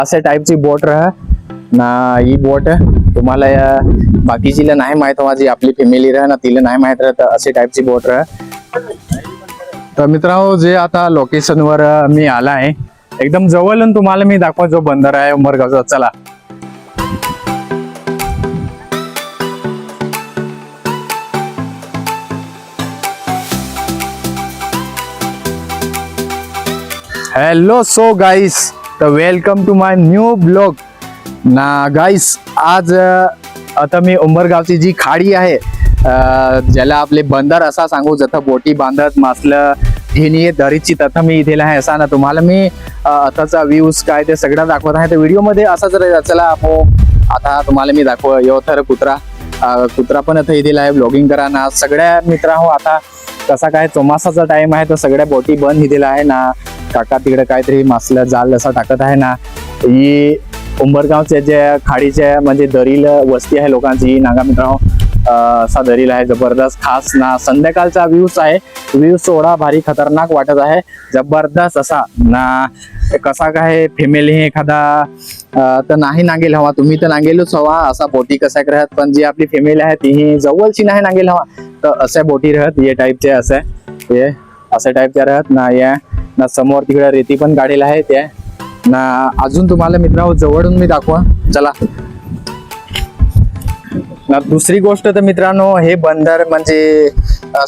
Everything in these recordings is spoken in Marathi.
असे टाईपची बोट राह ना. ही बोट तुम्हाला बाकीचीला नाही माहित हवा, जी आपली फॅमिली राह ना तिला नाही माहित राहत असे टाईपची बोट राह. तर मित्रांनो, जे आता लोकेशनवर मी आला आहे एकदम जवळून तुम्हाला मी दाखवा जो बंदर आहे उंबरगावचा. चला. हॅलो सो गाईस, तर welcome to my new blog ना. गाईस, आज आता मी उंबरगावची जी खाडी आहे ज्याला आपले बंदर असा सांगू, जथं बोटी बांधत मासलं घेणी दरीची तथं मी इथे आहे असा ना. तुम्हाला मी आताचा व्ह्यूज काय ते सगळं दाखवत आहे. तर व्हिडिओमध्ये असाच राहील. चला आता तुम्हाला मी दाखव यो थर कुत्रा पण आता इथे आहे. ब्लॉगिंग करा ना सगळ्या मित्रांनो. आता कसा काय चोमासाचा टाइम आहे तर सगळ्या बोटी बंद इथे आहे ना. काका तिकडे काहीतरी मासलं जाल असा टाकत आहे ना. ही उंबरगावच्या जे खाडीच्या म्हणजे दरील वस्ती आहे लोकांची नागा मित्रांनो. असा दरील आहे जबरदस्त खास ना. संध्याकाळचा व्ह्यूज आहे. व्ह्यूज सोडा भारी खतरनाक वाटत आहे, जबरदस्त असा ना. कसा काय फॅमिली एखादा तर नाही नांगेल हवा, तुम्ही तर नांगेलच हवा असा बोटी कसा राहत. पण जी आपली फॅमिली आहे ती जवळची नाही नांगेल हवा, तर अशा बोटी राहत. ये टाईपचे असे टाईपच्या राहत ना. या ना समोर तिकडे रेती पण काढेल आहे त्या ना. अजून तुम्हाला मित्रांनो जवळून मी दाखवा. चला ना. दुसरी गोष्ट तर मित्रांनो, हे बंदर म्हणजे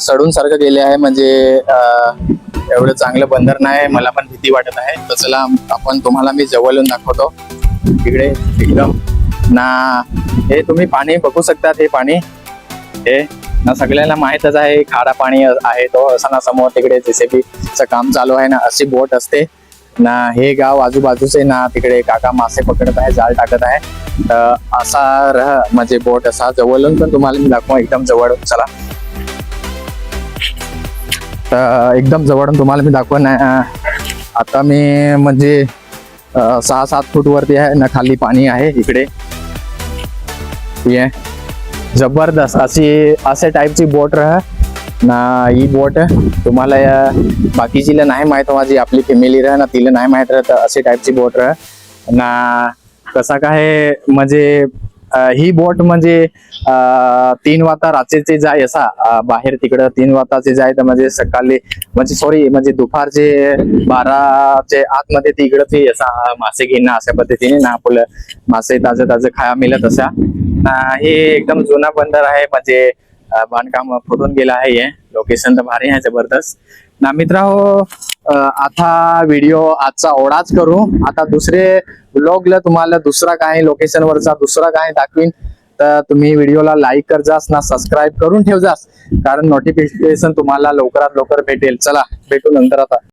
सडून सारखं गेले आहे. म्हणजे एवढं चांगलं बंदर नाही, मला पण भीती वाटत आहे. तर चला आपण तुम्हाला मी जवळून दाखवतो. तिकडे एकदम ना हे तुम्ही पाणी बघू शकतात. हे पाणी हे ना सगळ्यांना माहीतच आहे, खारा पाणी आहे तो असा ना. समोर तिकडे जेसीबीचं काम चालू आहे ना. अशी बोट असते ना. हे गाव आजूबाजूचे ना. तिकडे काका मासे पकडत आहे, जाळ टाकत आहे. तर असा म्हणजे बोट असा जवळून पण तुम्हाला मी दाखवा एकदम जवळून. चला तर एकदम जवळून तुम्हाला मी दाखवा ना. आता मी म्हणजे 6-7 फूट वरती आहे ना. खाली पाणी आहे इकडे. ये जबरदस्त असे टाईपची बोट राह ना. ही बोट तुम्हाला बाकीचीला नाही माहित हवा, जी आपली फॅमिली राह ना तिला नाही माहित राहत असे टाईपची बोट राह ना. कसा काय म्हणजे ही बोट म्हणजे 3 वाजता रात्रीचे जाय असा बाहेर तिकडं 3 वाजताचे जाय. तर म्हणजे सकाळी म्हणजे दुपारचे 12चे आतमध्ये तिकडं ते असा मासे घेणं अशा पद्धतीने ना. आपलं मासे ताजे खाया मिळत असा ना. हे एकदम जुना बंदर आहे, म्हणजे बांधकाम फुटून गेला आहे. हे लोकेशन तर भारी आहे, जबरदस्त ना. मित्रांनो, आता व्हिडिओ आजचा ओढाच करू. आता दुसरे ब्लॉगला तुम्हाला दुसरा काही लोकेशन वरचा दुसरा काही दाखवीन. तर तुम्ही व्हिडिओला लाईक कर जास ना, सबस्क्राईब करून ठेव जास, कारण नोटिफिकेशन तुम्हाला लवकरात लवकर भेटेल. चला भेटू नंतर आता.